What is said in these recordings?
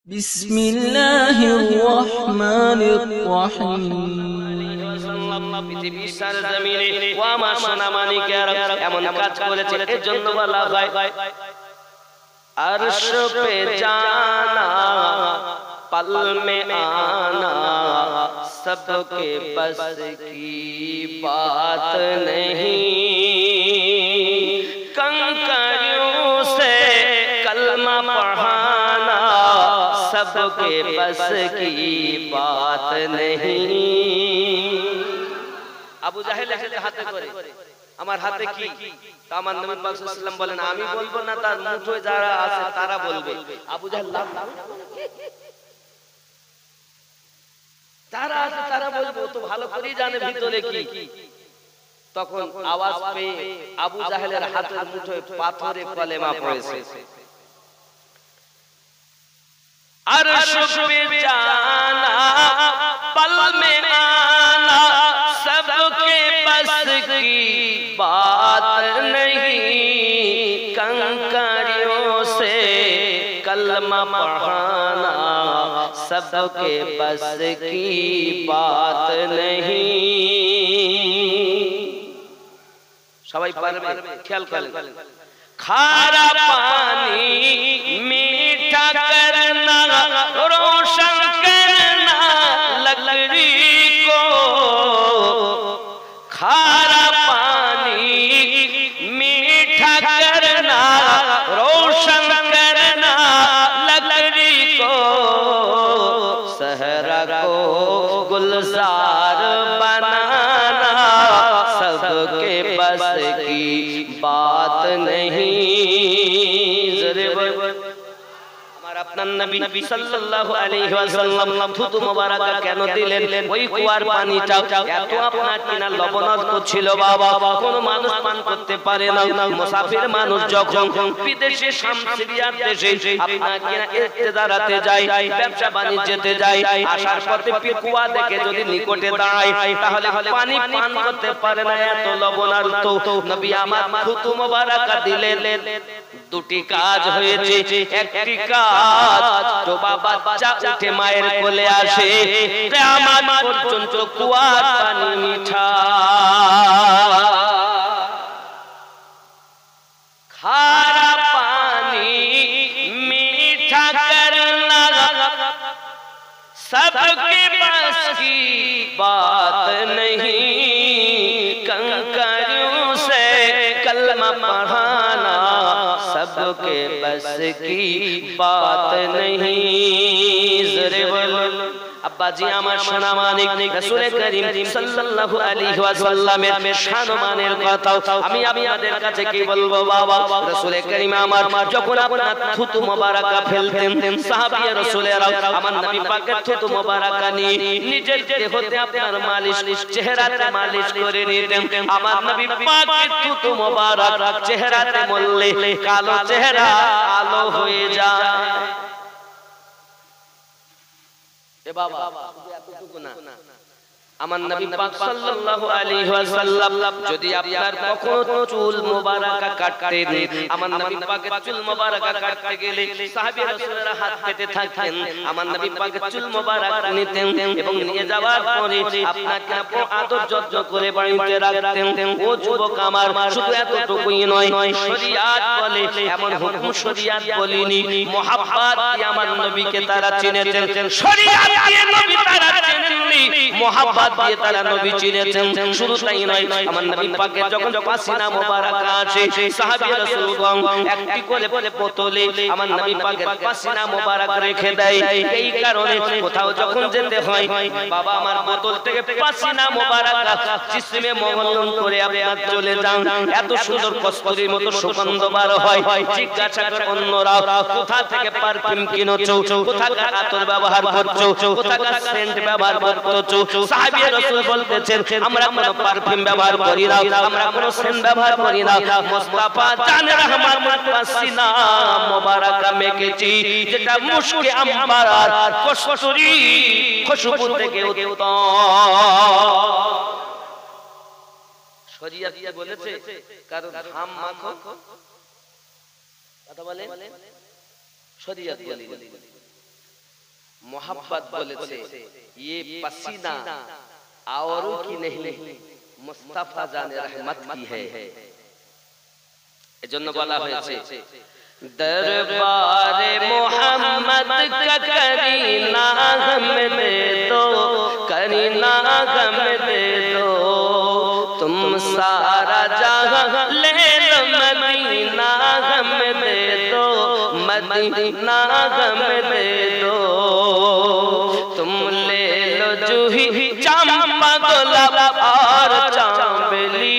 বিসমিল্লাহির রহমানির রহিম। পৃথিবীর সরজমিনে ও আমার সোনা মানিকেরা এমন কাজ করেছে, এর জন্য বলা হয় अर्श पे जाना पल में आना सबके बस की बात नहीं, कंकरियों से कलमा पढ़ाना सबके बस की बात नहीं। আবু জাহেল এসে হাতে করে আমার হাতে কি, আমার নবী পাক সাল্লাল্লাহু আলাইহি ওয়াসাল্লাম বলেন আমি বলবো না, তার মুঠোয় যারা আছে তারা বলবে। আবু জাহেল যারা আছে তারা বলবে, ও তো ভালো করেই জানে ভিতরে কি। তখন আওয়াজ পেয়ে আবু জাহেলের হাতের মুঠোয় পাথরে কলেমা পড়েছে। अर्श पे जाना पल में आना सबके बस की बात नहीं, कंकरियों से कलमा पढ़ाना सबके बस की बात नहीं। সবাই পারবে? খেয়াল করেন। खारा पानी मीठा करना रोशन करना लकड़ी को, खारा पानी मीठा करना रोशन करना लकड़ी को, सहरा को गुलजार बनाना सबके बस की बात नहीं। আপনার নবী সাল্লাল্লাহু আলাইহি ওয়াসাল্লাম থুতু মোবারকা কেন দিলেন? ওই কুয়ার পানিটা এত আপনার কিনা লবণাক্ত ছিল বাবা, কোন মানুষ পান করতে পারে না। মুসাফির মানুষ যখন বিদেশে শাম সিরিয়ার দেশে আপনার কিনা ইস্তেদারাতে যায়, ব্যবসা বাণিজ্যতে যায়, আসার পথে কুয়া দেখে যদি নিকটে দাঁড়ায় তাহলে পানি পান করতে পারে না, এত লবণাক্ত। নবী আমার থুতু মোবারকা দিলেন। দুটি কাজ হয়েছে। একটি কাজ তো বাচ্চা উঠে মায়ের কোলে আসে, কিয়ামত পর্যন্ত কুয়ার পানি মিঠা। খারা পানি মিঠা করনা सबके बस की बात नहीं, कंकरियों से कलमा पढ़ाना सबके बस की बात नहीं। जरे बोलो আব্বা জি আমার সোনা মানিক রাসূল করিম সাল্লাল্লাহু আলাইহি ওয়াসাল্লামের শান মানের কথা আমি আপনাদের কাছে কি বলবো বাবা। রাসূল করিম আমার যখন আপনার থুতু মোবারকা ফেলতেন, সাহাবী রাসূলেরা আমার নবী পাকের থুতু মোবারকা নিয়ে নিজের দেহতে আপনার মালিশ, চেহারাতে মালিশ করে নিতেন। আমার নবী পাকের থুতু মোবারক চেহারাতে মললে কালো চেহারা আলো হয়ে যায়। এ বাবা শুধু এতটুকু না, আমার নবী পাক সাল্লাল্লাহু আলাইহি ওয়াসাল্লাম যদি আপনার কখনো চুল মোবারকা কাটতেন, আমার নবী পাকের চুল মোবারকা কাটতে গেলে সাহাবী রাসূলেরা হাত পেতে থাকতেন, আমার নবী পাকের চুল মোবারক নিতেন এবং নিয়ে যাওয়ার পরে আপনাকে আদর যত্ন করে বাড়িতে রাখতেন। ও যুবক আমার, শুধু এতটুকুই নয়, শরীয়ত বলে এমন হুকুম শরীয়ত বলেনি, মুহাব্বত দিয়ে আমার নবীকে তারা চিনেছেন। শরীয়ত দিয়ে নবী তারা চিনেননি, মুহাব্বত দিয়ে তারা নবী চিনেছেন। শুধু তাই নয়, আমার নবী পাকের যখন পাসিনা মোবারকা আছে, সাহাবী রাসূলগণ একটি করে বোতলে আমার নবী পাকের পাসিনা মোবারক রেখে দেয়। এই কারণে কোথাও যখন যেতে হয় বাবা আমার বোতল থেকে পাসিনা মোবারক জিসমে মহল্লন করে আপনার চলে যান। এত সুন্দর কস্তুরীর মতো সুগন্ধ বার হয়। জিজ্ঞাসা করে অন্যরা, কোথা থেকে পারফিউম কিনেছো, কোথাকার আতর ব্যবহার করছো, কোথাকার সেন্ট ব্যবহার করছো? সাহাবী রাসূল বলতেছেন আমরা কোনো পারফিউম ব্যবহার করি না, আমরা কোনো সেন্ট ব্যবহার করি না, মুস্তাফা জানে রহমান পাসিনা মোবারকা মেখেছি, যেটা মুশকে আম্বার আর কস্তুরী খুশবু থেকে উত্তম। শরীয়ত বলেছে কারণ ঘাম মাখো, কথা বলে শরীয়ত বলে मोहब्बत बोलेছে ये पसीना औरों की नहीं मुस्तफा जान रहमत की है এজন্য বলা হয়েছে दरबारे मोहम्मद का करीना गम दे दो करीना गम दे दो तुम सारा जहां ले लो मदीना गम दे दो मदीना गम दे दो तुम ले लो जूही चंपा गुलाब और चांबली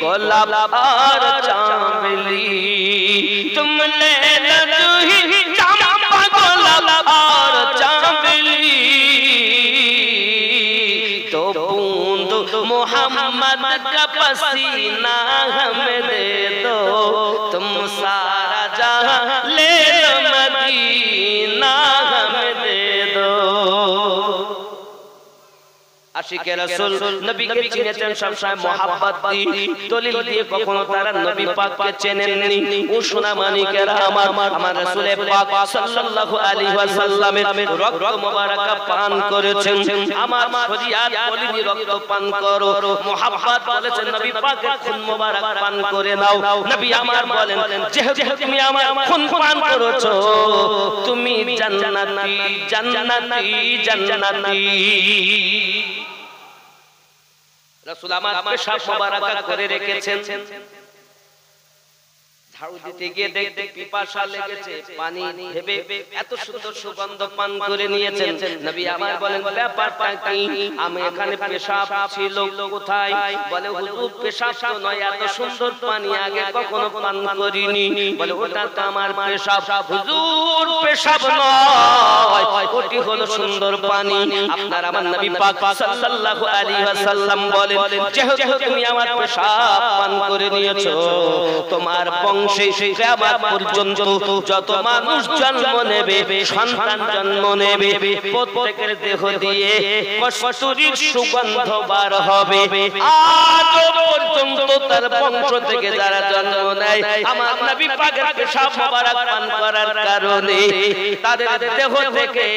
गुलाब और चांबली तुम ले लो जूही चंपा गुलाब और चांबली तो बूंद मोहम्मद का पसीना हमें दे दो तुम सारा जहां ले लो मदीना हमें दे दो আশিকে রাসূল নবীকে চিনেছেন সবসময় মোহাব্বত দিয়ে দলিল দিয়ে কখনো তারা নবী পাককে চেনেননি ও সোনা মানিকেরা আমার রাসূল পাক সাল্লাল্লাহু আলাইহি ওয়াসাল্লামের রক্ত মোবারক পান করেছেন আমার শরীয়ত বলেনি রক্ত পান করো মোহাব্বত বলেছেন নবী পাকের খুন মোবারক পান করে নাও নবী আমার বলেন যেহেতু তুমি আমার খুন পান করেছো তুমি জান্নাতি জান্নাতি জান্নাতি রাসূল আমার পেশাব মোবারক করে রেখেছেন ঝাড়ু দিতে গিয়ে দেখতে পিপাসা লেগেছে পানি ভেবে এত সুন্দর সুগন্ধ পান করে নিয়েছেন নবী আমার বলেন ব্যাপারটা কি আমি এখানে পেশাব ছিল কোথায় বলে হুজুর পেশাব তো নয় এত সুন্দর পানি আগে কখনো পান করিনি বলে ওটা তো আমার পেশাব হুজুর পেশাব নয় ওটি হলো সুন্দর পানি আপনার আমার নবী পাক সাল্লাল্লাহু আলাইহি ওয়াসাল্লাম বলেন যেহেতু তুমি আমার পেশাব পান করে নিয়েছো তোমার বংশ সেই কিয়ামত পর্যন্ত যত মানুষ জন্ম নেবে সন্তান জন্ম নেবে প্রত্যেকের দেহ দিয়ে কস্তুরীর সুগন্ধ বার হবে আজ পর্যন্ত তার বংশ থেকে যারা জন্ম নেয় আমার নবী পাকের পেশাব মোবারক পান করার কারণে তাদের দেহ থেকে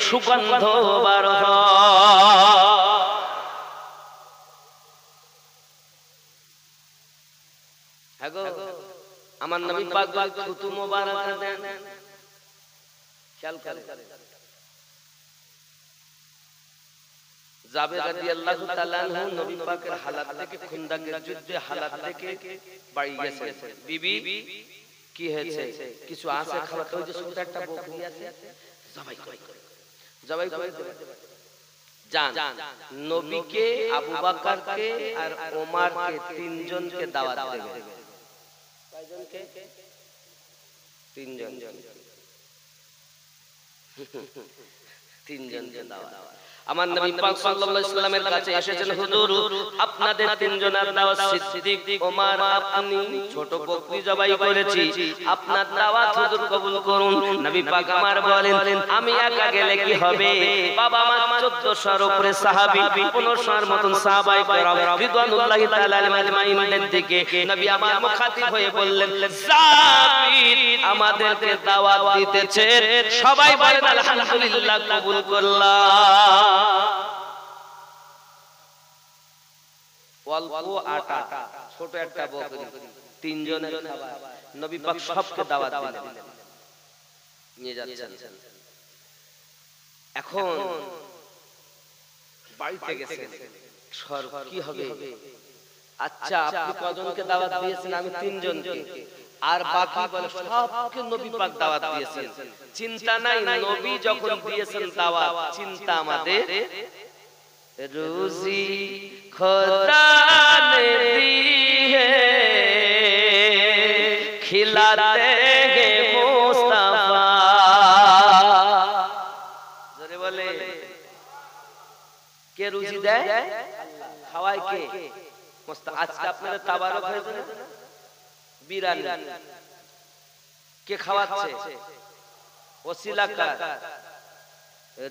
সুগন্ধ বার হয় আমার নবী পাক থুতু মোবারক দেন খেয়াল করে জাবের রাদিয়াল্লাহু তাআলা আনহু নবী পাকের হালাত দেখে খুন্দকের যুদ্ধে হালাত দেখে বাড়ি গেছে বিবি কি হয়েছে কিছু আছে খাওয়াতে ওই যে ছোট একটা বকরি আছে জবাই করে জান নবীকে আবু বকরকে আর ওমরকে তিনজনকে দাওয়াত দেবে কয়জনকে তিনজনকে দাওয়াত আমার নবী পাক সাল্লাল্লাহু আলাইহি ওয়াসাল্লামের কাছে এসেছেন হুজুর আপনাদের তিনজনের দাওয়াত সিদ্দিক ওমর আপনি ছোট বকরি জবাই করেছি আপনার দাওয়াত হুজুর কবুল করুন নবী পাক আমার বলেন আমি একা গেলে কি হবে বাবা আমার 1400 এর উপরে সাহাবী 1500 এর মতন সাহাবায়ে কেরাম রিদওয়ানুল্লাহি তাআলা আলাইহিম আজমাইনের দিকে নবী আমার মুখাতিব হয়ে বললেন জাবির আমাদেরকে দাওয়াত দিতেছে সবাই বলেন আলহামদুলিল্লাহ কবুল করলাম অল্প আটা ছোট একটা বকরি তিনজনের খাবার নবী পাক সবকে দাওয়াত দিলেন নিয়ে যাচ্ছেন এখন বাড়িতে গেছেন কি হবে আচ্ছা আপনি কজনকে দাওয়াত দিয়েছেন আমি তিনজনকে আর বাকি বলে সবকে নবী পাক দাওয়াত দিয়েছেন চিন্তা নাই নবী যখন দিয়েছেন দাওয়াত চিন্তা আমাদের রোজি খোদা ने दी है खिलाते हैं मुस्तफा জোরে বলে কে রুজি দেয় খাওয়ায় কে মুস্তফা আজকে আপনাদের তাবারক হয়েছে না বিরানি কে খাওয়াচ্ছে ওসিলা কার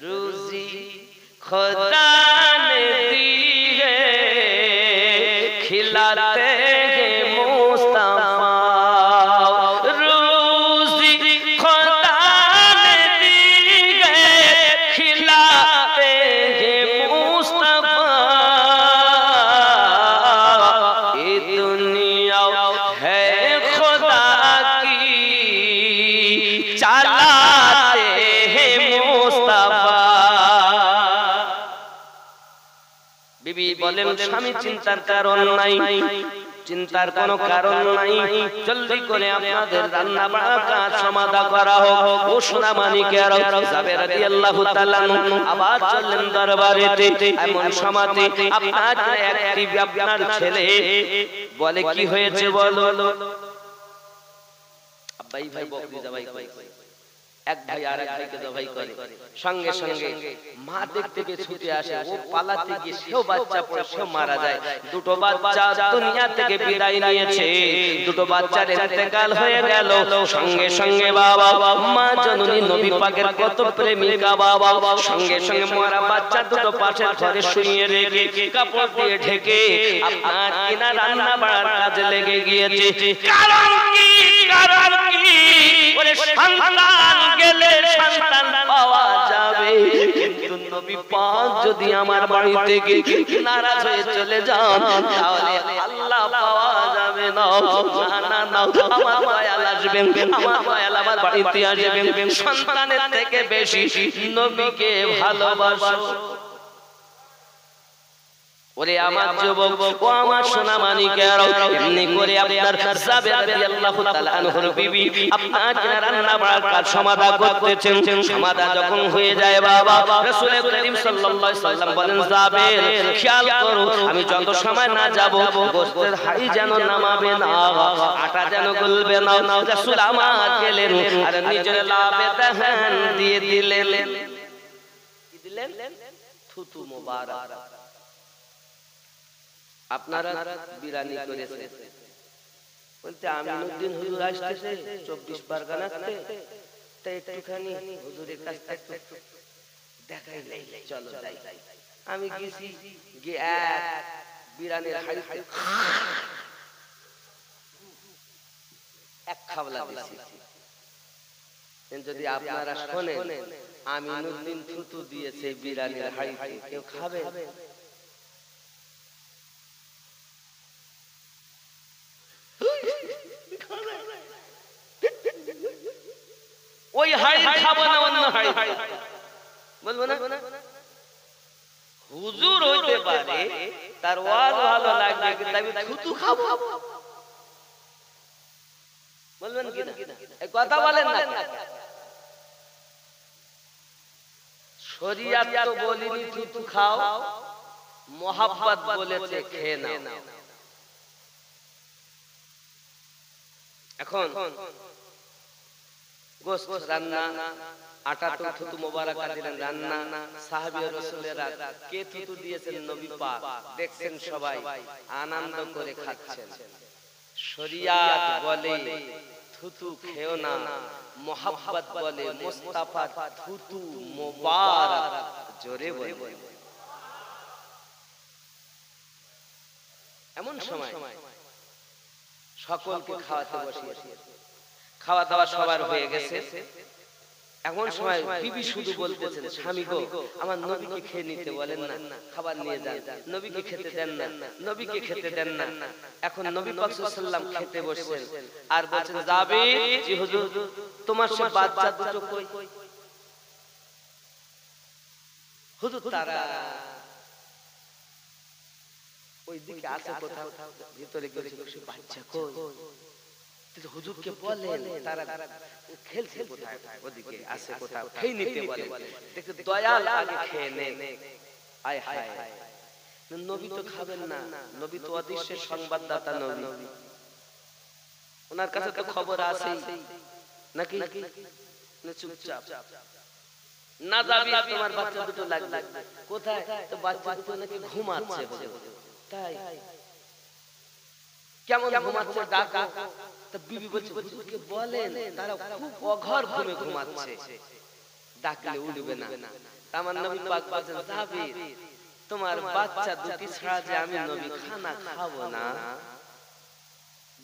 রুজি खुदा ने दी है खिलाते हैं मुस्तफा रोजी खुदा ने दी है বলেন স্বামী চিন্তার কারণ নাই, চিন্তার কোনো কারণ নাই, জলদি করে আপনাদের রান্না বাড়ার কাজ সমাধা করা হোক। ও সোনা মানিকেরা, জাবের রাদিয়াল্লাহু তাআলা আবার চললেন দরবারেতে। এমন সমাতে আপনার ছেলে বলে কি হয়েছে বলো। আব্বাই ভাই বকরি জবাই করে, এক ভাই আরেক ভাইকে জবাই করে, সঙ্গে সঙ্গে মা দেখতে পেয়ে ছুটে আসে। ও পালাতে গিয়ে সেও বাচ্চা পড়ে সেও মারা যায়। দুটো বাচ্চা দুনিয়া থেকে বিদায় নিয়েছে, দুটো বাচ্চার ইন্তেকাল হয়ে গেল। সঙ্গে সঙ্গে বাবা মা জননী নবী পাকের কত প্রেমিকা বাবা সঙ্গে সঙ্গে মরা বাচ্চা দুটো পাশের ঘরে শুইয়ে রেখে কাপড় দিয়ে ঢেকে আপনার কিনা রান্না বাড়ার কাজে লেগে গিয়েছে। কারণ কি, কারণ কি? ওরে সন্তান গেলে সন্তান পাওয়া যাবে, কিন্তু নবী পাক যদি আমার বাড়ি থেকে নারাজ হয়ে চলে যান তাহলে আল্লাহ পাওয়া যাবে না। না না, আমার দয়াল আসবেন, আমার দয়াল আমার বাড়িতে আসবেন। সন্তানের থেকে বেশি নবীকে ভালোবাসো। ওরে আমার যুবক, ও আমার সোনা মানিকেরা, এমনি করে আপনার জাবের রাদিয়াল্লাহু তাআলা আনহুর বিবি আপনার রান্না বাড়ার কাজ সমাধা করতেছেন। সমাধা যখন হয়ে যায় বাবা রাসূল করিম সাল্লাল্লাহু আলাইহি সাল্লাম বলেন, জাবের খেয়াল করো, আমি যত সময় না যাব গোশতের হাড়ি যেন নামাবে না, আটা যেন গলবে না। রাসূল আমার গেলেন আর নিজের লাভে দেন দিয়ে দিলেন। কি দিলেন? থুতু মোবারক। আপনারা বিরানি করেছেন বলতে আমিনুদ্দিন হুজুর আসতেছে 24 পরগনাতে, তাই একটুখানি হুজুরের কাছ থেকে দেখাই চলো যাই। আমি গেছি গিয়ে এক বিরানির হাড়িতে এক খাবলা দিছি। যদি আপনারা শোনেন আমিনুদ্দিন থুতু দিয়েছে বিরানির হাড়িতে, কেউ খাবে? ওই হাড়ি খাবো না, অন্য হাড়ি বলবো না। হুজুর হইতে পারে তার ওয়াজ ভালো লাগবে, কিন্তু আমি থুতু খাবো বলবেন কি না? এই কথা বলেন না। শরীয়ত তো বলিনি থুতু খাও, মোহাব্বত বলেছে খেয়ে নাও। এখন গোশত রান্না, আটা তো থুতু মোবারক দিলেন রান্না, সাহাবী রাসূলেরা কে থুতু দিয়েছেন নবী পাক দেখছেন, সবাই আনন্দ করে খাচ্ছেন। শরীয়ত বলে থুতু খেও না, মোহাব্বত বলে মুস্তাফা থুতু মোবারক। জোরে বলে। এমন সময় সকলকে খাওয়াতে বসিয়েছে, খাওয়া দাওয়া সবার হয়ে গেছে। এমন সময় বিবি শুধু বলতেছেন, স্বামী গো আমার নবীকে খেয়ে নিতে বলেন না, খাবার নিয়ে যান, নবীকে খেতে দেন না, নবীকে খেতে দেন না। এখন নবী পাক সাল্লাল্লাহু আলাইহি ওয়াসাল্লাম খেতে বসেছেন আর বলছেন, যাবে জি হুজুর, তোমার সে বাচ্চা দুটো কই? হুজুর তারা ওই দিকে আছে কোথাও, ভিতরে গেছে, সে বাচ্চা কই? হুজুরকে বলেন তারা খেলছে কোথায়, ওদিকে আছে কোথাও, খেয়ে নিতে বলেন। দেখতে দয়াল আগে খেয়ে নেন। আয় হায়, নবী তো খাবেন না, নবী তো অদৃশ্যের সংবাদদাতা নবী, ওনার কাছে তো খবর আছে নাকি? চুপচাপ না যাবি, তোমার বাচ্চা দুটো লাগবে। কোথায়? তো বাচ্চা দুটো নাকি ঘুমাচ্ছে। তাই কেমন ঘুমাচ্ছে? ডাকা। বিবি বলছে, হুজুরকে বলেন তারা খুব অঘর ঘুমে ঘুমাচ্ছে, ডাকলে উঠবে না। আমার নবী পাক বলেন, যাবে তোমার বাচ্চা দুটি ছাড়া যে আমি নবী খানা খাবো না।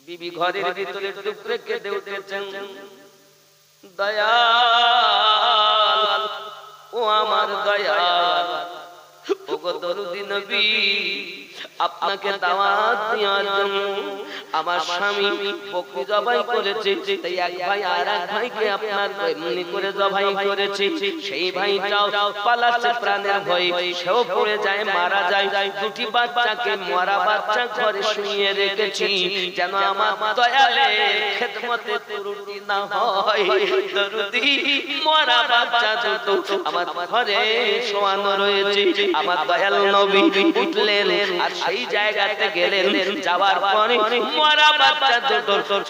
বিবি ঘরের ভিতরে টুকরে কেঁদে উঠেছেন, দয়াল ও আমার দয়াল, ওগো দরুদি নবী, আপনাকে দাওয়াত দেওয়ার জন্য আমার স্বামী বকরি জবাই করেছে, তাই এক ভাই আর এক ভাইকে আপনার এমনি করে জবাই করেছে। সেই ভাইটাও পালাচ্ছে প্রাণের ভয়ে, সেও পড়ে যায়, মারা যায়। দুটি বাচ্চাকে মরা বাচ্চা ঘরে শুইয়ে রেখেছি, যেন আমার দয়ালের খেদমতে ত্রুটি না হয়। দরদি মরা বাচ্চা দুটো আমার ঘরে শোয়ানো রয়েছে। আমার দয়াল নবী উঠলেন আর সেই জায়গাতে গেলেন। যাওয়ার পরে মরা বাচ্চা দুটোর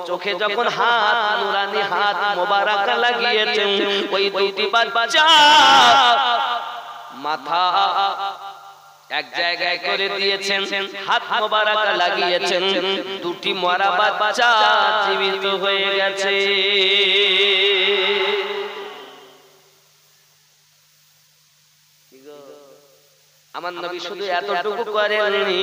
চোখে যখন হাত, নুরানি হাত মোবারক লাগিয়েছেন, ওই দুটি বাচ্চা মাথা এক জায়গায় করে দিয়েছেন, হাত মোবারক লাগিয়েছেন, দুটি মরা বাচ্চা জীবিত হয়ে গেছে। আমার নবী শুধু এতটুকু করেননি,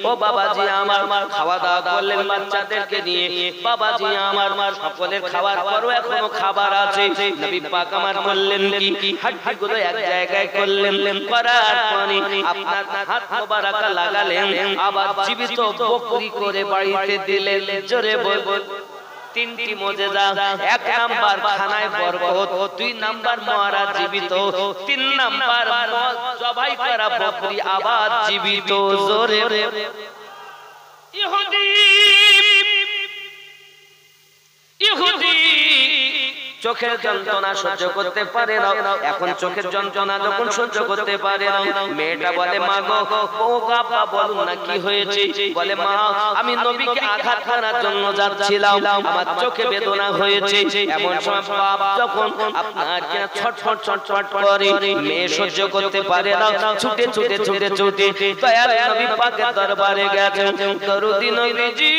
ও বাবাজি আমার খাওয়া দাওয়া করলেন বাচ্চাদেরকে নিয়ে। বাবাজি আমার সকলের খাওয়ার পরও এখনো খাবার আছে। নবী পাক আমার করলেন কি, হাড্ডিগুলো এক জায়গায় করলেন, করার পরে আপনার হাত মোবারক লাগালেন, আবার জীবিত বকরি করে বাড়িতে দিলেন। জোরে বল। তিনটি মুজিজা, এক নাম্বার খানায় বরকত, দুই নাম্বার মরা জীবিত, তিন নাম্বার জবাই করা বকরি আবার জীবিত। জোরে ইহুদি ইহুদি চোখের যন্ত্রণা সহ্য করতে পারে না। এখন চোখের যন্ত্রণা যখন সহ্য করতে পারে না, মেয়েটা বলে মা গো, ও বাবা বলুন না কি হয়েছে। বলে মা, আমি নবীকে আঘাত করার জন্য যাচ্ছিলাম, আমার চোখে বেদনা হয়েছে। এমন সময় বাপ যখন আপনার ছটফট ছটফট করে, মেয়ে সহ্য করতে পারে না, ছুটে ছুটে ছুটে ছুটে দয়াল নবী পাকের দরবারে গেছেন। দরুদি নবীজি,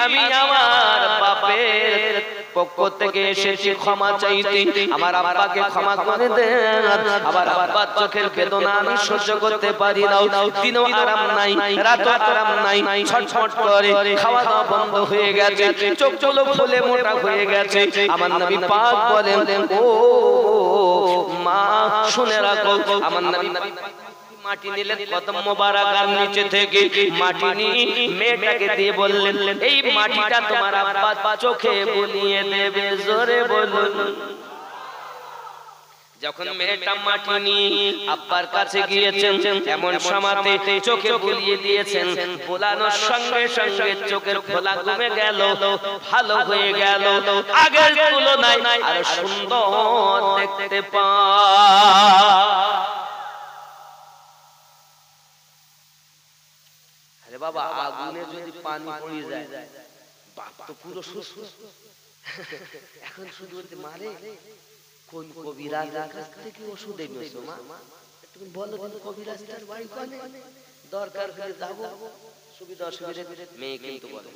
আমি আমার বাপের পক্ষ থেকে এসেছি ক্ষমা চাইতে, আমার আব্বাকে ক্ষমা করে দেন। আবার আব্বার চোখের বেদনা আমি সহ্য করতে পারি না, দিনও আরাম নাই, রাতও আরাম নাই, ছটফট করে, খাওয়া দাওয়া বন্ধ হয়ে গেছে, চোখগুলো ফুলে মোটা হয়ে গেছে। আমার নবী পাক বলেন, ও মা শুনে রাখো। আমার নবী মাটি নিলেন কদম মোবারকার নিচে থেকে, মাটি নিয়ে মেয়েটাকে দিয়ে বললেন, এই মাটিটা তোমার আব্বার চোখে বুলিয়ে দেবে। জোরে বলুন। যখন মেয়েটা মাটি নিয়ে আব্বার কাছে গিয়েছেন, এমন সময়তে চোখে বুলিয়ে দিয়েছেন। বোলানোর সঙ্গে সঙ্গে চোখের খোলা কমে গেল, ভালো হয়ে গেল, আগের তুলনায় আরো সুন্দর দেখতে পায়। বাবা, আগুনে যদি পানি পড়ে যায়, বাপ তো পুরো সুস্থ। এখন শুধু মারে কোন কবিরাজের কাছ থেকে ওষুধ এনেছো মা, তুমি বলো কোন কবিরাজটার বাড়ি কোনে, দরকার হলে যাবো, সুবিধা অসুবিধা। মেয়ে কিন্তু বলে,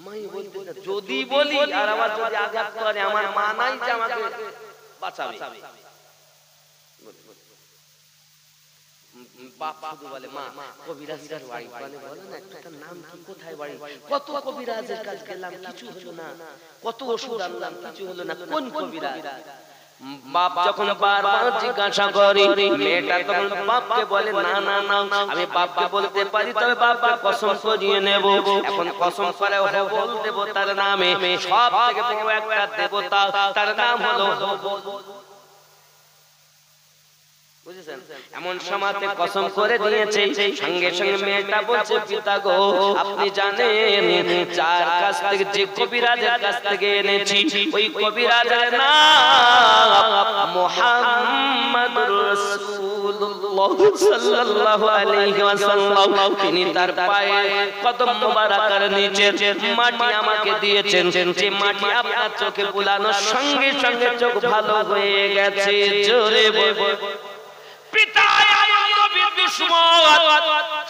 মাই বলতে যদি বলি আর আমার যদি আঘাত করে, আমার মা নাই যে আমাকে বাঁচাবে। বাপ শুধু বলে, মা কবিরাজের বাড়ি কোনে, বলো না একটা নাম কি, কোথায় বাড়ি। কত কবিরাজের কাছে গেলাম, কিছু হলো না, কত ওষুধ আনলাম, কিছু হলো না, কোন কবিরাজ। বাপ যখন বারবার জিজ্ঞাসা করে, মেয়েটা তখন বাপকে বলে, না না না, আমি বাপকে বলতে পারি, তবে বাপকে কসম করিয়ে নেব। এখন কসম করে হবল দেবতার নামে, সব থেকে বড় একটা দেবতা, তার নাম হলো হবল। বুঝেছেন? এমন সময়তে কসম করে দিয়েছে, সঙ্গে সঙ্গে মেয়েটা বলছে, পিতা গো, আপনি জানেন যার কাছ থেকে, যে কবিরাজের কাছ থেকে এনেছি, ওই কবিরাজের নাম মুহাম্মাদুর রাসূলুল্লাহ সাল্লাল্লাহু আলাইহি ওয়াসাল্লাম। তিনি তার পায়ে কদম মোবারকের নিচে মাটি আমাকে দিয়েছেন, যে মাটি আপনার চোখে বুলানোর সঙ্গে সঙ্গে চোখ ভালো হয়ে গেছে। জোরে বল। পিতা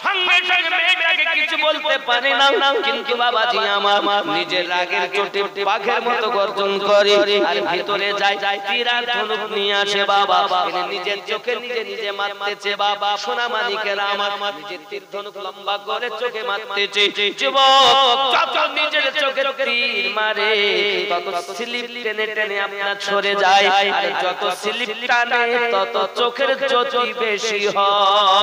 সঙ্গে সঙ্গে মেয়েটাকে কিছু বলতে পারে না, কিন্তু বাবাজি আমার নিজের রাগের চোটে বাঘের মতো গর্জন করে, আর ভিতরে যায় তীর আর ধনুক নিয়ে আসে। বাবা নিজের চোখে নিজে নিজে মারতেছে। বাবা সোনা মানিকেরা আমার নিজের তীর ধনুক লম্বা করে চোখে মারতেছে। যুবক যত নিজের চোখে তীর মারে, তত স্লিপ টেনে টেনে আপনার সরে যায়, আর যত স্লিপ টানে তত চোখের জ্যোতি বেশি হয়।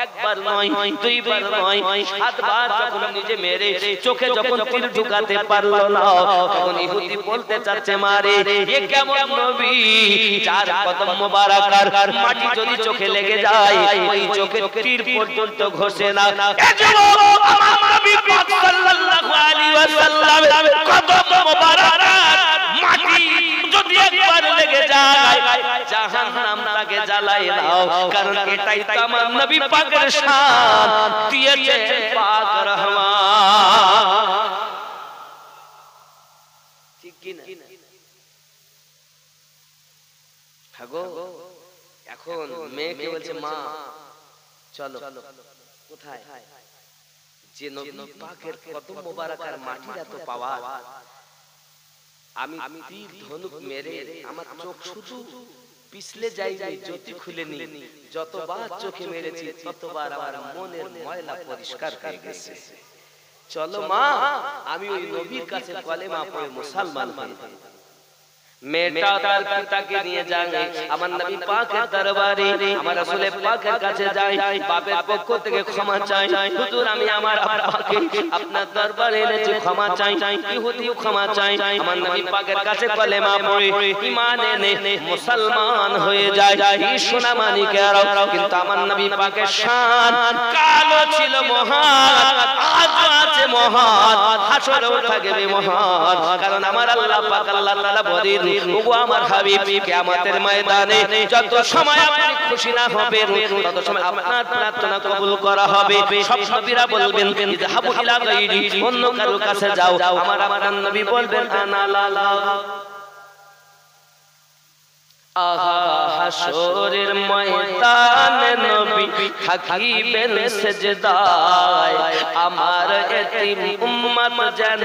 একবার নয়, দুইবার নয়, 7 বার যখন নিজে মেরে চোখে যখন তীর ঢুকাতে পারলো না, তখন ইহুদি বলতে চাচ্ছে মারে এ কেমন নবী যার কদম মোবারকার মাটি যদি চোখে লেগে যায় ওই চোখে তীর পর্যন্ত ঘষে না। এ যুবক, আমার নবী পাক সাল্লাল্লাহু আলাইহি ওয়াসাল্লামের কদম মোবারকার মাটি যদি একবার লেগে যায় জাহান্নাম তাকে জ্বালায় দাও, কারণ এটাই তো আমার নবী পাকের শান দিয়েছে পাক রহমান। ঠিক কি না? হাগো এখন মেয়েকে বলছে মা চলো। কোথায়? যে নবী পাকের কদম মোবারকার মাটির এত পাওয়ার, আমি তীর ধনুক মেরে আমার চোখ শুধু পিছলে যাইনি, জ্যোতি খুলেনি, যতবার চোখে মেরেছি ততবার আমার মনের ময়লা পরিষ্কার হয়ে গেছে। চলো মা, আমি ওই নবীর কাছে কলেমা পড়ে মুসলমান হই। মেয়েটা তার পিতাকে নিয়ে যায় আমার নবী পাকের দরবারে, আমার রাসূল পাকের কাছে যায়, বাপের পক্ষ থেকে ক্ষমা চাই, হুজুর আমি আমার আব্বাকে আপনার দরবারে এনেছি, ক্ষমা চাই। ইহুদিও ক্ষমা চাই। আমার নবী পাকের কাছে কলেমা পড়ে ঈমান এনে মুসলমান হয়ে যায়। এই সোনা মানিকেরাও, কিন্তু আমার নবী পাকের শান কালো ছিল মহান, আজও আছে মহান, হাসরেও থাকবে মহান, কারণ আমার আল্লাহ পাক আল্লাহ তাআলা বলেন ওগো আমার হাবিব কিয়ামতের ময়দানে যত সময় আপনি খুশি না হবেন তত সময় আপনার প্রার্থনা কবুল করা হবে। সব নবীরা বলবেন ইযহাবু ইলা গায়রি, অন্য কারো কাছে যাও। আমার নবী বলবেন আনা লা। আহা হাসরের ময়দানে নবী থাকিবেন সেজদায়, আমার এতিম উম্মত যেন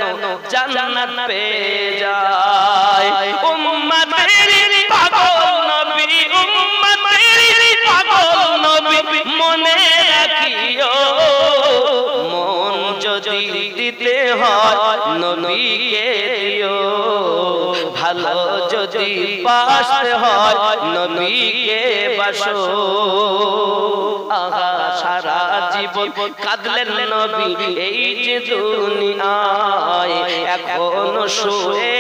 জান্নাত পেয়ে যায়। উম্মতের পাগল নবী, উম্মতের পাগল নবী মনে রাখিও, মন যদি দিতে হয় নবীকে দিও, ভালো যদি বাসতে হয় নবীকে বাসো। আহা সারা জীবন কাঁদলেন নবী এই যে দুনিয়ায়, এখনো শুয়ে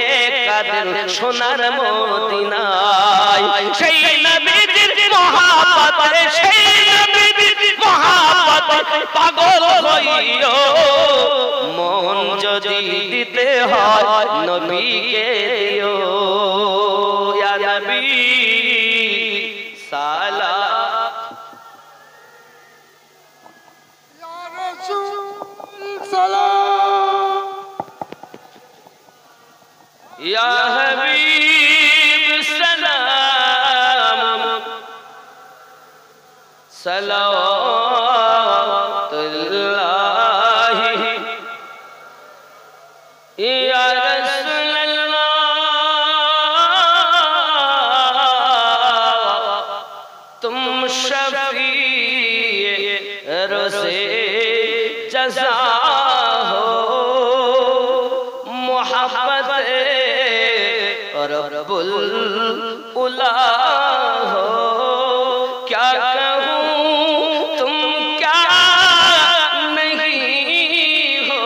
কাঁদেন সোনার মদিনায়। সেই নবীর মহব্বতে, সেই নবীর মহব্বতে পাগল হইও, মন যদি দিতে হয় নবীকে দিও। ইয়া নবী সালাম, ইয়া রাসূল সালাম, ইয়া হাবিব সালাম, সালাওয়াতুল্লাহি ইয়া রাসূলুল্লাহ, তুম শফিয়ে রোজে জযা हो, मोहब्बत रब्बुल उला हो। क्या कहूँ तुम क्या नहीं हो,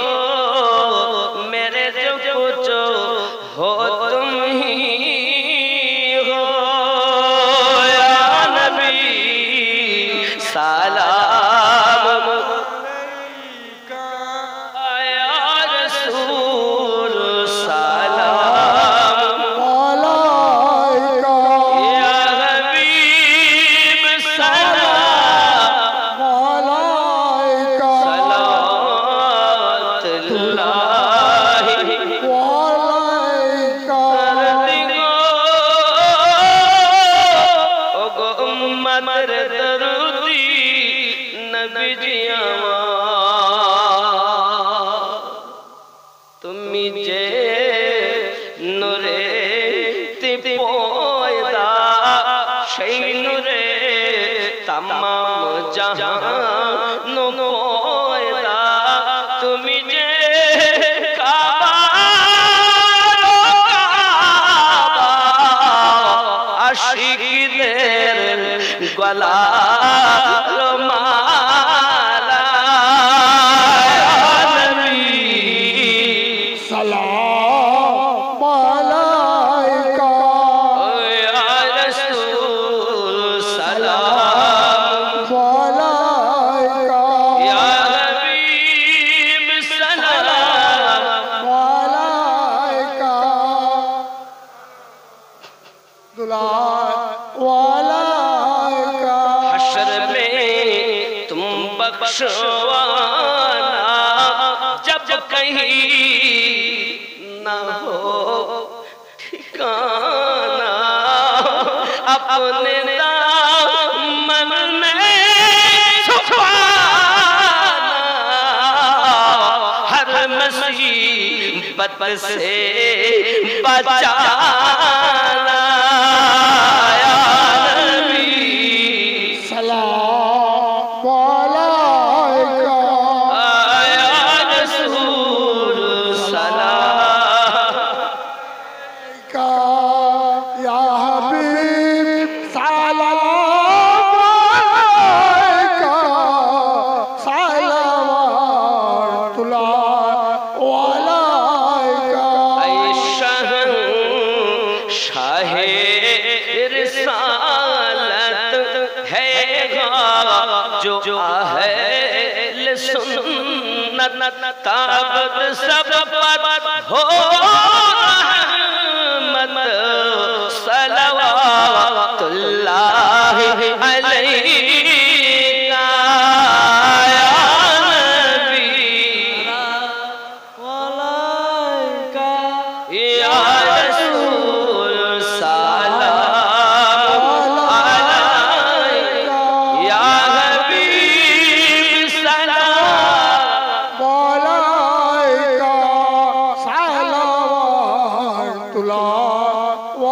मेरे जो कुछ हो तुम ही हो। या नबी सलाम, या रसूल सलाम, या हबीब सलाम, सलावतुल्लाहि ওগো উম্মতের দরদি নবীজি আমার, তুমি যে নূরে পয়দা, সেই নূরে তামাম জাহান পয়দা, তুমি যে কাবা আশিকদের গলার মালা, वाला का हश्र में तुम बख्शवाना जब कहीं न हो ठिकाना अपने दामन में छुपाना हर मुसीबत से बचाना या नबी सलाम अलैका या रसूल सलाम का या हबीब सलाम अलैका सलावतुल्लाह अलैका ऐ शाहे रिसालत है जो अहल सुन्नत ताबत सब पर हो रहमत सलवातुल्लाह अलैका या नबी या रसूल सलाम अलैका या हबीब सलाम अलैका सलावतुल्लाह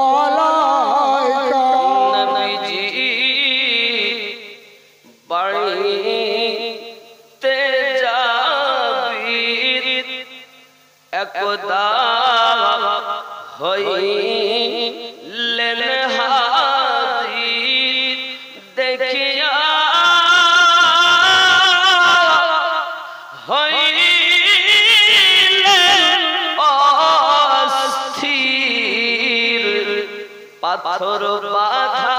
अलैका नबी जी बड़ी तेजाबीर एकदा होई लेने हाजिर देखिया होई अस्थिर पाथर बाधा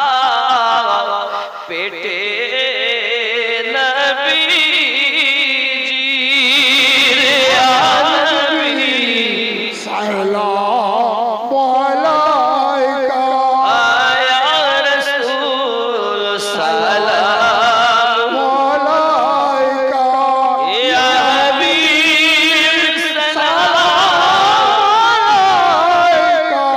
पेटे नबी जी या नबी सलाम अलैका या रसूल सलाम अलैका या हबीब सलाम अलैका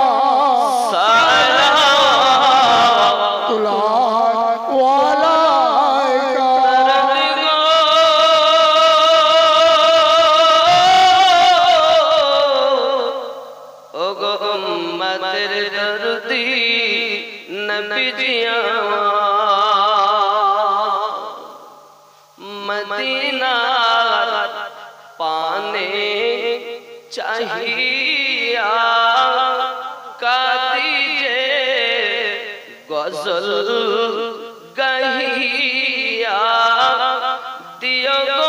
सलावतुल्लाह अलैका ओगो उम्मतेर दर्दी नबी जिया मदीना पाने चाहिए का दीजे गजल गहिया दियो गो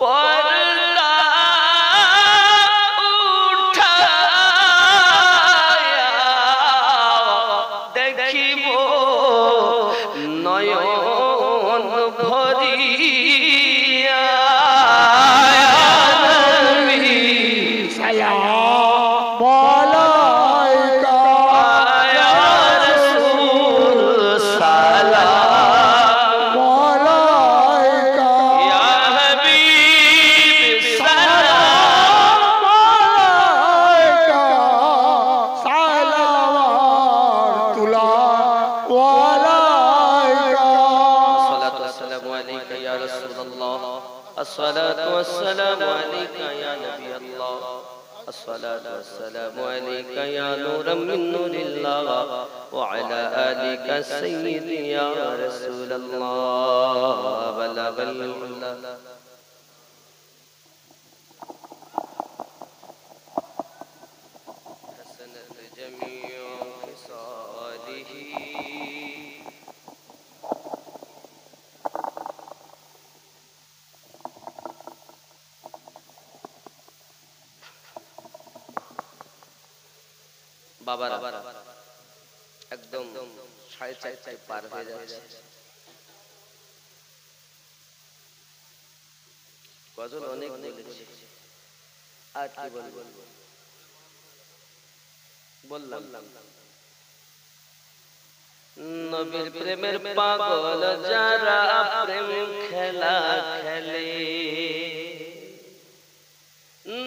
पर्दा उठाया দেখিবো নয়ন ভরিয়া নবী सलाम अलैका या रसूल सलाम अलैका या हबीब सलाम अलैका सलावतुल्लाह अलैका अस्सलातु वस्सलामु अलैका या रसूलल्लाह अस्सलातु वस्सलामु अलैका या नबी अल्लाह अस्सलातु वस्सलामु अलैका या नूरम मिन नूरिल्लाह व अला आलिका सय्यिदी या रसूलल्लाह बलगल उला हसनत जमीउ खिसालिही বাবার একদম 4:30 পার হয়ে যাচ্ছে গজল অনেক বলেছি আর কি বলবো বললাম নবীর প্রেমের পাগল যারা প্রেম খেলা খেলে,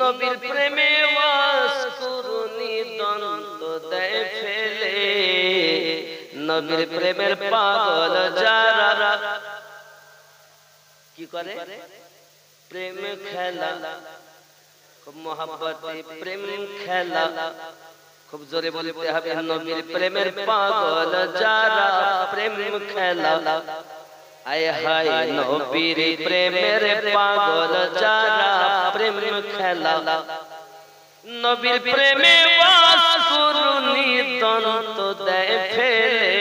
নবীর প্রেমে ওয়াসকুরুনি দন্ত দেয় ফেলে, নবীর প্রেমের পাগল যারা কি করে প্রেম খেলা, খুব মোহাব্বতে প্রেম খেলা, খুব জোরে বলতে হবে, নবীর প্রেমের পাগল যারা প্রেম খেলা, আয় হায় নবীর প্রেমের পাগল যারা প্রেম খেলা, নবীর প্রেমে ওয়াসকুরুনি দন্ত দেয় ফেলে,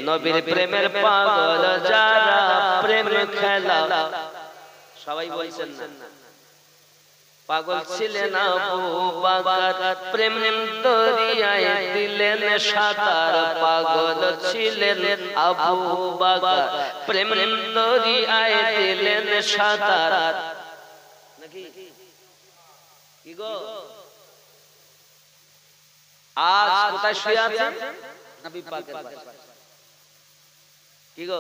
নবীর প্রেমের পাগল যারা প্রেম খেলা। সবাই বলছেন না পাগল ছিলেন আবু বকর, প্রেম দরিয়ায় দিলেন সাঁতার, পাগল ছিলেন আবু বকর, প্রেম দরিয়ায় দিলেন সাঁতার। নাকি কি গো আজ কোথায় শুয়ে আছে নবী পাকের পাশে, কি গো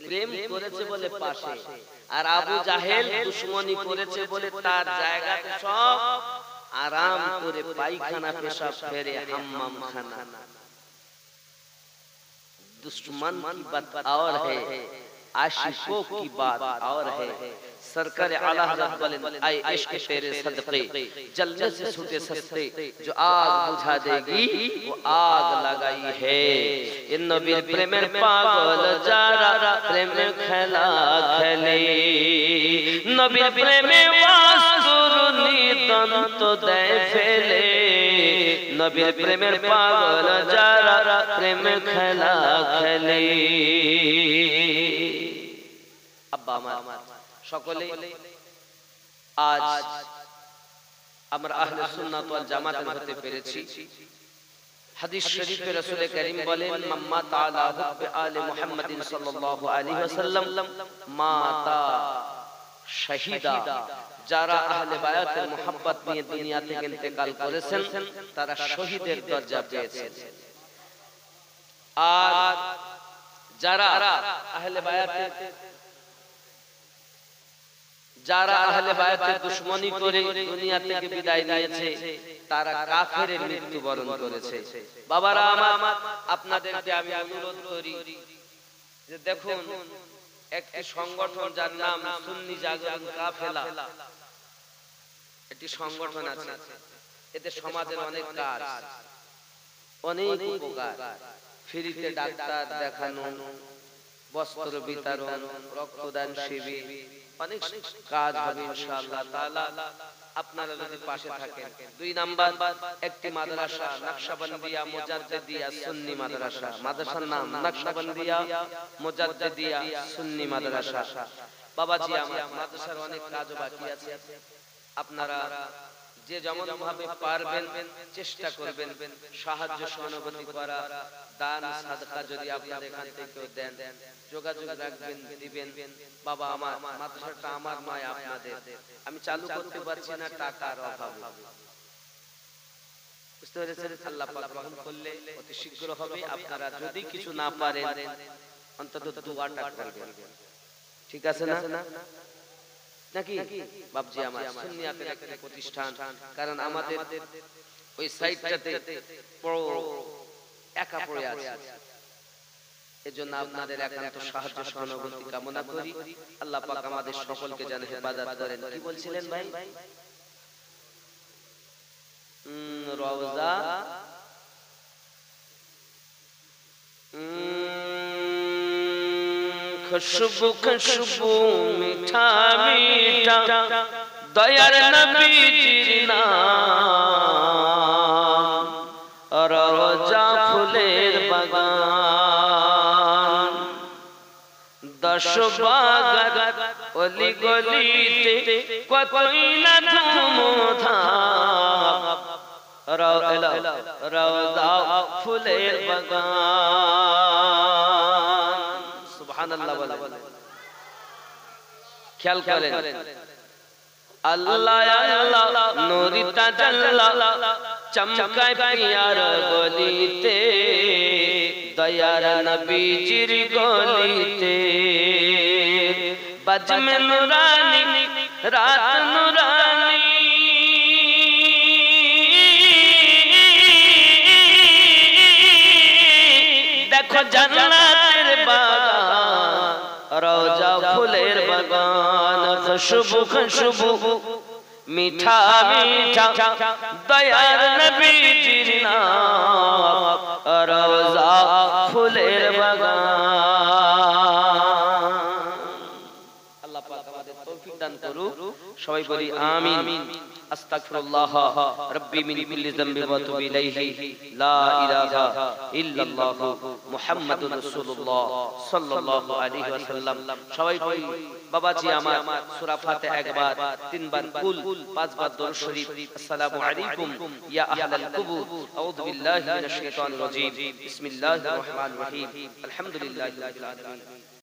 প্রেম করেছে বলে পাশে, আর আবু জাহেল দুশমনি করেছে বলে তার জায়গাতে সব আরাম করে পায়খানা পেশাব ফেরে হাম্মাম খানা। दुश्मन की बात और है, आशिकों की बात और है। सरकार आला हज़रत बोलें आए इश्क तेरे सदक़े, जलने से छूटे सस्ते, जो आग बुझा देगी वो आग लगाई है। इन नबी प्रेमेर पागल जारा प्रेम खेला खेले, नबी प्रेमे वासकुरुनी दন্ত দেয় ফেলে, নবীর প্রেমের পাগল যারা প্রেম খেলা খেলে। আব্বা আমার সকলে আজ আমরা আহলে সুন্নাত ওয়াল জামাত হতে পেরেছি। হাদিস শরীফে রাসূল করিম বলেন মাম্মা তাআলা হুব্বে আলে মুহাম্মাদিন সাল্লাল্লাহু আলাইহি ওয়াসাল্লাম মাতা শাহিদা, যারা আহলে বায়াতের মুহাব্বত নিয়ে দুনিয়া থেকে ইন্তেকাল করেছেন তারা শহীদের দরজা পেয়েছেন। আর যারা আহলে বায়াতের দুশমনি করে দুনিয়া থেকে বিদায় নিয়েছে তারা কাফেরের মৃত্যুবরণ করেছে। বাবারা আমার, আপনাদেরকে আমি অনুরোধ করি যে দেখুন একটি সংগঠন যার নাম সুন্নি জাগরণ কাফেলা, একটি সংগঠন আছে, এতে সমাজের অনেক কাজ, অনেক উপকার, ফ্রিতে ডাক্তার দেখানো, বস্ত্র বিতরণ, রক্তদান শিবির, অনেক কাজ হবে ইনশাআল্লাহ তাআলা। আপনারা যদি পাশে থাকেন। 2 নাম্বার একটি মাদ্রাসা নকশবন্দিয়া মুজাদ্দিদিয়া সুন্নি মাদ্রাসা, মাদ্রাসার নাম নকশবন্দিয়া মুজাদ্দিদিয়া সুন্নি মাদ্রাসা। বাবাজি আমার মাদ্রাসার অনেক কাজ বাকি আছে, আপনারা যে যেমন ভাবে পারবেন চেষ্টা করবেন সাহায্য সহানুভূতি করা, দান সাদকা যদি আপনারা এখান থেকে দেন যোগাযোগ রাখবেন, দিবেন। বাবা আমার মাদ্রাসাটা আমার নয় আপনাদের, আমি চালু করতে পারছি না টাকার অভাবে, বুঝতে পেরেছেন? আল্লাহ পাক রহম করলে অতি শীঘ্র হবে। আপনারা যদি কিছু না পারেন অন্তত দোয়াটা করবেন, ঠিক আছে না নাকি বাবজি আমার? সুন্নিয়াতের একটা প্রতিষ্ঠান, কারণ আমাদের ওই সাইডটাতে বড় একা পড়ে আছে, এজন্য আপনাদের একান্ত সাহায্য সহানুভূতি কামনা করি। আল্লাহ পাক আমাদের সকলকে যেন হেফাজত করেন। কি বলছিলেন ভাই? রওজা খুশবু খুশবু মিঠা মিঠা দয়ার নবীজির নাম, রওজা ফুলের বাগান, 10 বাগান অলি গলিতে কতই না ধুমধাম, রওজা ফুলের বাগান। সুবহানাল্লাহ বলেন, খেয়াল করেন। আল্লাহ আল্লাহ নূরি তাজাল্লা চমকায় পিয়ার গলিতে, দয়ার নবীজির গলিতে বাজমে নুরানি রাত নুরানি দেখো জান্নাতের বাগান রওজা ফুলের বাগান খুশবু খুশবু মিঠা মিঠা দয়ার নবীজির নাম রওজা ফুলের বাগান। আল্লাহ পাক আমাদের তৌফিক দান করুক। সবাই বলি আমিন। আস্তাগফিরুল্লাহ রাব্বি মিন কুল্লি যামবি ওয়া তুবু ইলাইহি লা ইলাহা ইল্লাল্লাহ মুহাম্মাদুর রাসূলুল্লাহ সাল্লাল্লাহু আলাইহি ওয়াসাল্লাম। সবাই কই বাবাজি আমার সূরা ফাতিহা একবার, তিনবার কুল, পাঁচবার দরুদ শরীফ। আসসালামু আলাইকুম ইয়া আহলাল কুবুর, আউযু বিল্লাহি মিনাশ শাইতানির রাজীম, বিসমিল্লাহির রহমানির রহিম, আলহামদুলিল্লাহি রাব্বিল আলামিন।